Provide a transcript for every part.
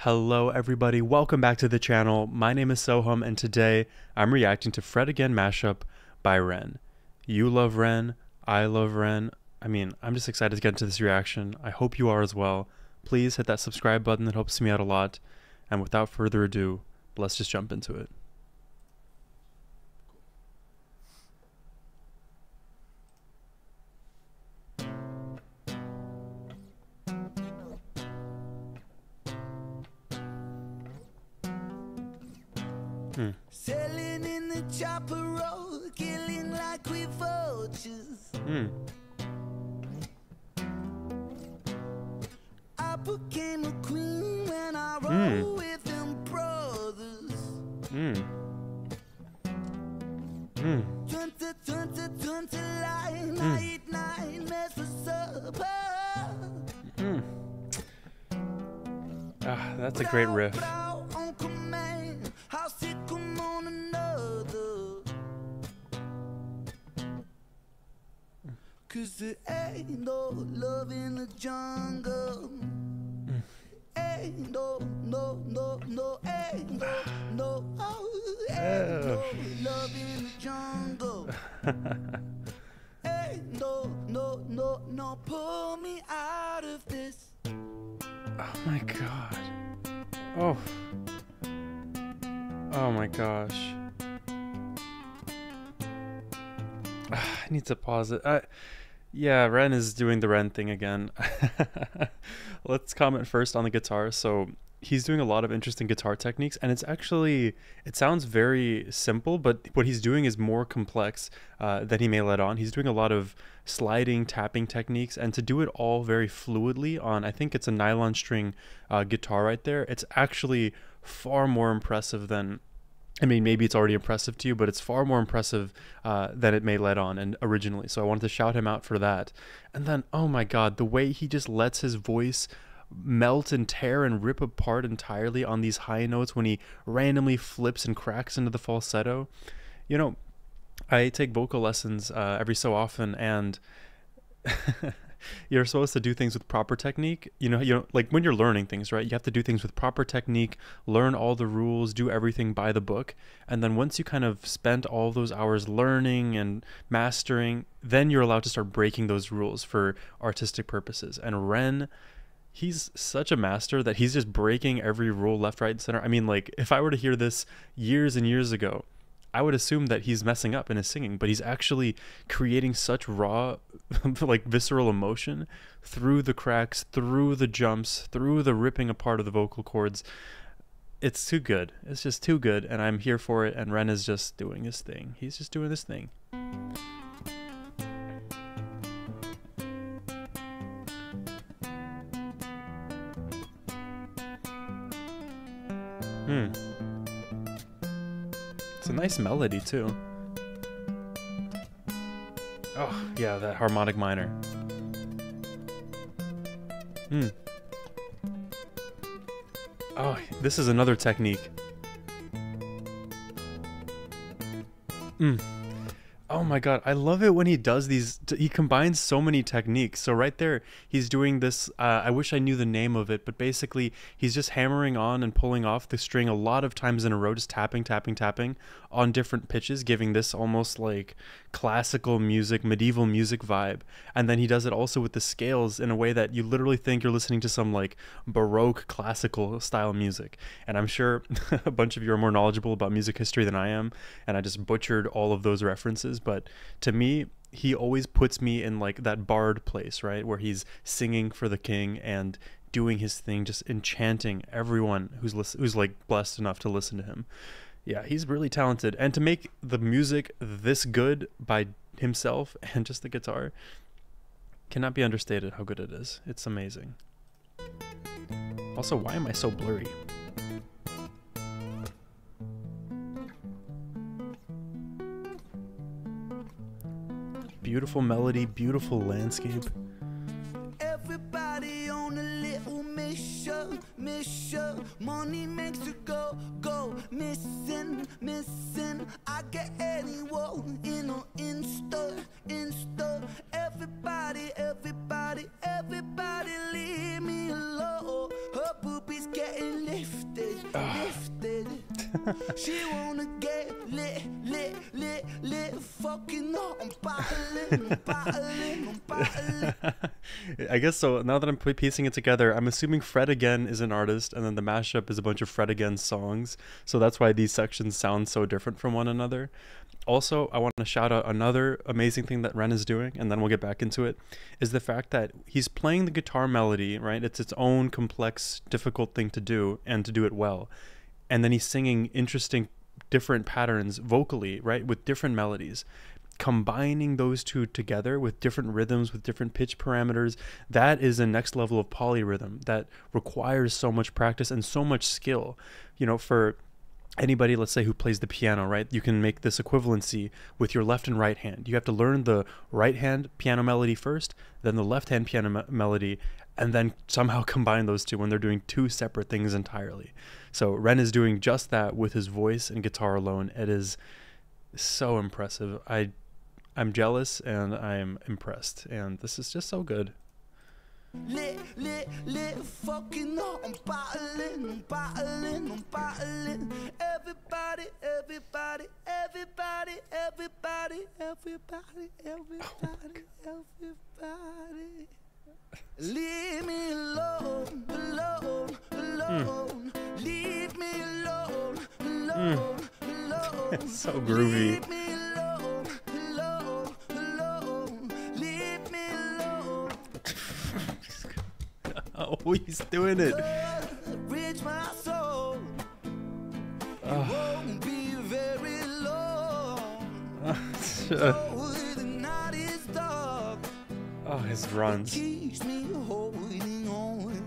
Hello everybody, welcome back to the channel. My name is Sohum and today I'm reacting to Fred Again mashup by Ren. You love Ren, I love Ren. I'm just excited to get into this reaction. I hope you are as well. Please hit that subscribe button, that helps me out a lot. And without further ado, let's just jump into it. Sailing in the chopper road, killing like we vultures. I became a queen when I rode with them brothers. 20 line, I eat nightmares for supper. That's a great riff. Cause there ain't no love in the jungle. Ain't no, ain't no love in the jungle. Ain't no, pull me out of this. Oh my god. Oh my gosh. I need to pause it. Yeah, Ren is doing the Ren thing again. Let's comment first on the guitar. So he's doing a lot of interesting guitar techniques, and it sounds very simple, but what he's doing is more complex than he may let on. He's doing a lot of sliding, tapping techniques, and to do it all very fluidly on, I think it's a nylon string guitar right there, it's actually far more impressive than, maybe it's already impressive to you, but it's far more impressive than it may let on and originally. So I wanted to shout him out for that. And then, oh my god, the way he just lets his voice melt and tear and rip apart entirely on these high notes when he randomly flips and cracks into the falsetto. You know, I take vocal lessons every so often, and you're supposed to do things with proper technique. You know, like when you're learning things, right? You have to do things with proper technique, learn all the rules, do everything by the book. And then once you kind of spent all those hours learning and mastering, then you're allowed to start breaking those rules for artistic purposes. And Ren, he's such a master that he's just breaking every rule left, right, and center. Like if I were to hear this years and years ago, I would assume that he's messing up in his singing, but he's actually creating such raw, like visceral emotion through the cracks, through the jumps, through the ripping apart of the vocal cords. It's too good. It's just too good, and I'm here for it, and Ren is just doing his thing. He's just doing his thing. It's a nice melody too. Oh yeah, that harmonic minor. Oh, this is another technique. Oh my god, I love it when he does these. He combines so many techniques. So right there, he's doing this, I wish I knew the name of it, but basically he's just hammering on and pulling off the string a lot of times in a row, just tapping, tapping, tapping on different pitches, giving this almost like classical music, medieval music vibe. And then he does it also with the scales in a way that you literally think you're listening to some like Baroque classical style music. And I'm sure a bunch of you are more knowledgeable about music history than I am, and I just butchered all of those references. But to me, he always puts me in like that bard place, right, where he's singing for the king and doing his thing, just enchanting everyone who's like blessed enough to listen to him. Yeah, he's really talented, and to make the music this good by himself and just the guitar cannot be understated how good it is. It's amazing. Also, why am I so blurry? Beautiful melody, beautiful landscape. Everybody on a little mission. Money makes you go missing. I get anyone in or Insta. Everybody leave me alone. Her boobies getting She wanna get lit, lit, lit, lit, fucking up. I'm bottling, I'm bottling, I'm bottling. I guess so. Now that I'm piecing it together, I'm assuming Fred Again is an artist, and then the mashup is a bunch of Fred Again songs. So that's why these sections sound so different from one another. Also, I want to shout out another amazing thing that Ren is doing, and then we'll get back into it, is the fact that he's playing the guitar melody, right? It's its own complex, difficult thing to do, and to do it well. And then he's singing interesting, different patterns vocally, right? With different melodies. Combining those two together with different rhythms, with different pitch parameters, that is a next level of polyrhythm that requires so much practice and so much skill. You know, for anybody, let's say, who plays the piano, right? You can make this equivalency with your left and right hand. You have to learn the right hand piano melody first, then the left hand piano melody, and then somehow combine those two when they're doing two separate things entirely. So Ren is doing just that with his voice and guitar alone. It is so impressive. I'm jealous and I'm impressed, and this is just so good. Lit, lit, lit, fucking up. I'm bottling, I'm bottling, I'm bottling. Everybody, everybody, everybody, everybody, everybody, everybody, everybody. Leave me alone, alone, alone. Leave me alone, alone, alone. It's so groovy. Leave me alone, alone, alone. Leave me alone. Oh, he's doing it. Reach my soul. It won't be very long. Oh, the night is dark. Oh, his runs. Keeps me holding on.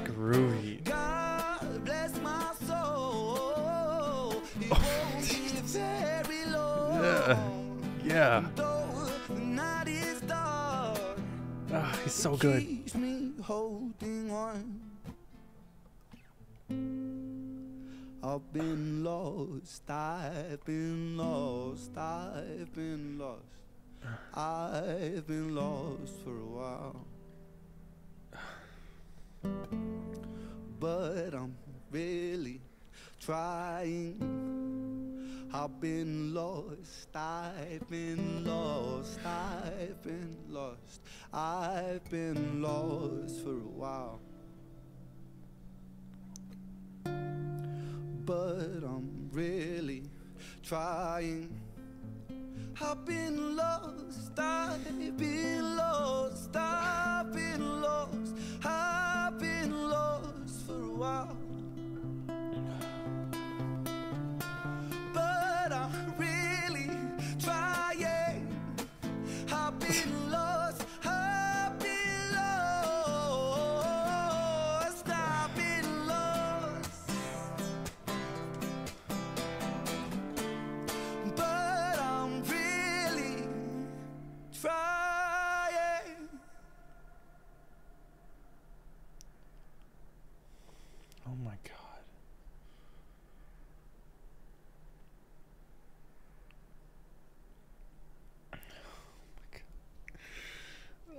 Groovy. God bless my soul. It won't be very long. Yeah. Though the night is dark. Ah, he's so good. Keeps me holding on. I've been lost, I've been lost, I've been lost. I've been lost for a while, but I'm really trying. I've been lost, I've been lost, I've been lost, I've been lost for a while, but I'm really trying. I've been lost, I've been lost, I've been lost, I've been lost for a while, but I'm really trying. I've been lost, I've been lost, I've been lost, but I'm really trying. Oh my god.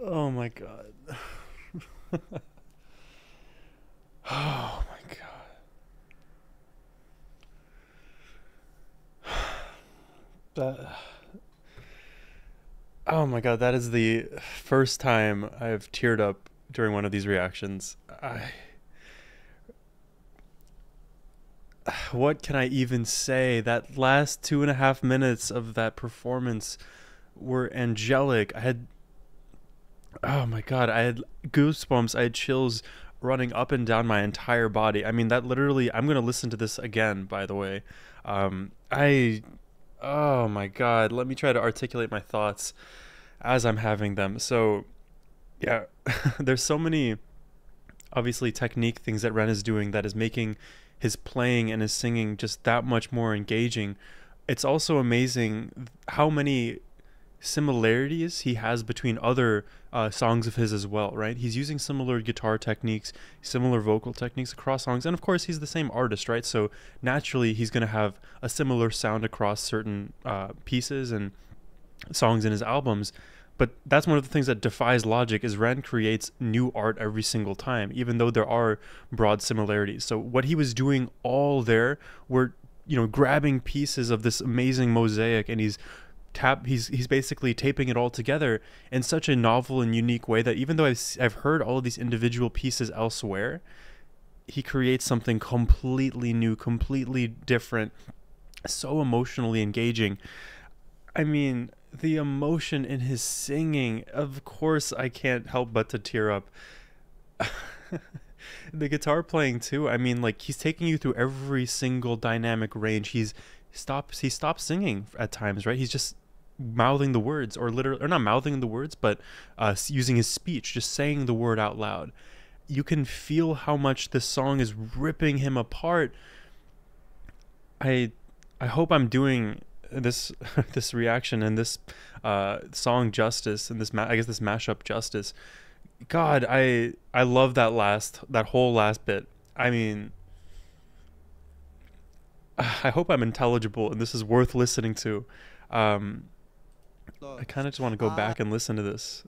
Oh my god. Oh my god. That. Oh my god, that is the first time I've teared up during one of these reactions. What can I even say? That last 2.5 minutes of that performance were angelic. Oh my god, I had goosebumps. I had chills running up and down my entire body. I mean, that literally, I'm going to listen to this again, by the way. Oh my god, let me try to articulate my thoughts as I'm having them. So, yeah, there's so many, obviously, technique things that Ren is doing that is making his playing and his singing just that much more engaging. It's also amazing how many similarities he has between other songs of his as well, right? He's using similar guitar techniques, similar vocal techniques across songs, and of course he's the same artist, right? So naturally he's going to have a similar sound across certain pieces and songs in his albums. But that's one of the things that defies logic, is Ren creates new art every single time, even though there are broad similarities. So what he was doing all there were grabbing pieces of this amazing mosaic, and he's basically taping it all together in such a novel and unique way that even though I've heard all of these individual pieces elsewhere, he creates something completely new, completely different, so emotionally engaging. I mean, the emotion in his singing, of course I can't help but to tear up. The guitar playing too. I mean, like, he's taking you through every single dynamic range. He stops singing at times, right? He's just mouthing the words, or literally, or not mouthing the words, but using his speech, just saying the word out loud. You can feel how much this song is ripping him apart. I hope I'm doing this this reaction and this song justice, and I guess this mashup justice. God, I love that whole last bit. I mean, I hope I'm intelligible and this is worth listening to. I kind of just want to go back and listen to this.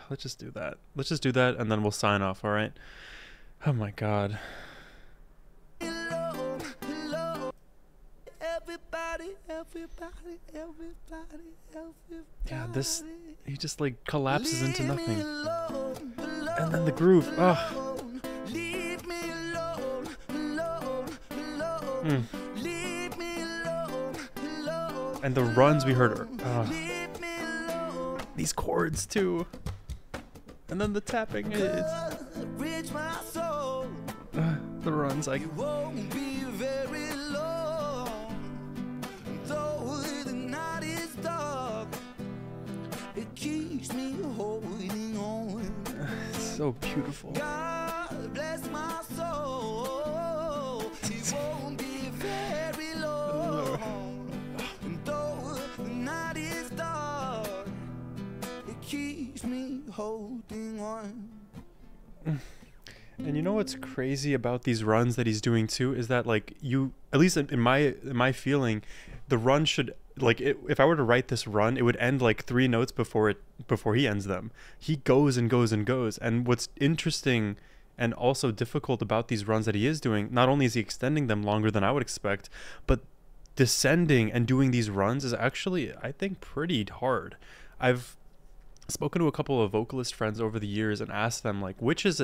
Let's just do that. Let's just do that, and then we'll sign off. All right. Oh my God. Yeah, this, he just like collapses into nothing, and then the groove. Oh. And the runs we heard. These chords too, and then the tapping. The runs. So beautiful. God bless my soul. It won't be very long. And though the night is dark, it keeps me holding on. And you know what's crazy about these runs that he's doing too is that, like, at least in my feeling, the run should, like, if I were to write this run, it would end like 3 notes before he ends them. He goes and goes and goes. And what's interesting and also difficult about these runs that he is doing, not only is he extending them longer than I would expect, but descending and doing these runs is actually, I think, pretty hard. I've spoken to a couple of vocalist friends over the years and asked them, like, which is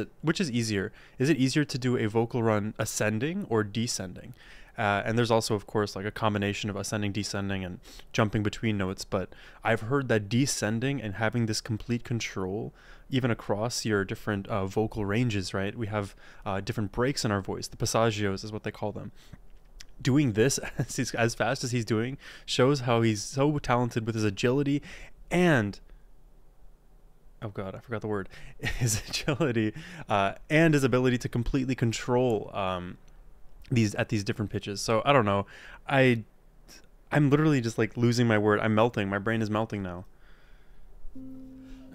easier? Is it easier to do a vocal run ascending or descending? And there's also, of course, like a combination of ascending, descending, and jumping between notes. But I've heard that descending and having this complete control, even across your different vocal ranges, right? We have different breaks in our voice. The passagios is what they call them. Doing this as fast as he's doing shows how he's so talented with his agility and, oh God, I forgot the word, his agility and his ability to completely control these different pitches. So I don't know, I'm literally just like losing my word. I'm melting. My brain is melting now.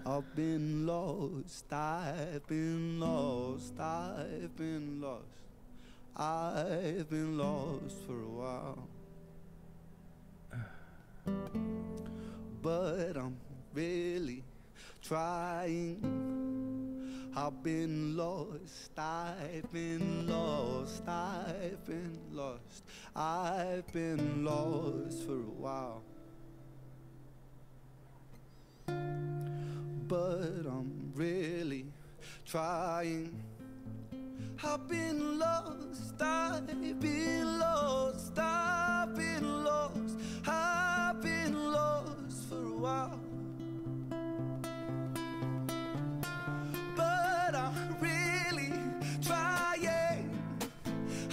I've been lost, I've been lost, I've been lost, I've been lost for a while, but I'm really trying. I've been lost, I've been lost, I've been lost, I've been lost for a while, but I'm really trying. I've been lost, I've been lost, I've been lost, I've been lost for a while, but I'm really trying.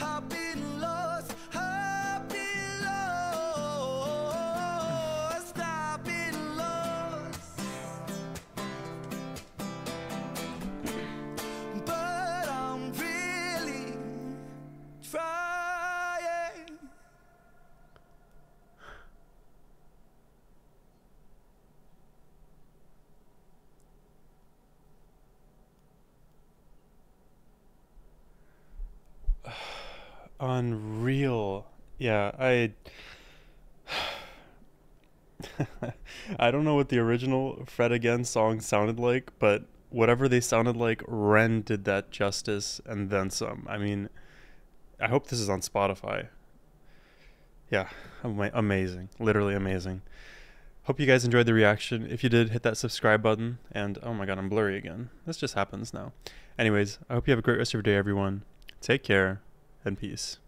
I've been lost, I've been lost, I've been lost, but I'm really trying. Unreal. Yeah, I don't know what the original Fred Again song sounded like, but whatever they sounded like, Ren did that justice and then some. I mean, I hope this is on Spotify. Yeah, amazing. Literally amazing. Hope you guys enjoyed the reaction. If you did, hit that subscribe button. And oh my god, I'm blurry again. This just happens now. Anyways, I hope you have a great rest of your day, everyone. Take care and peace.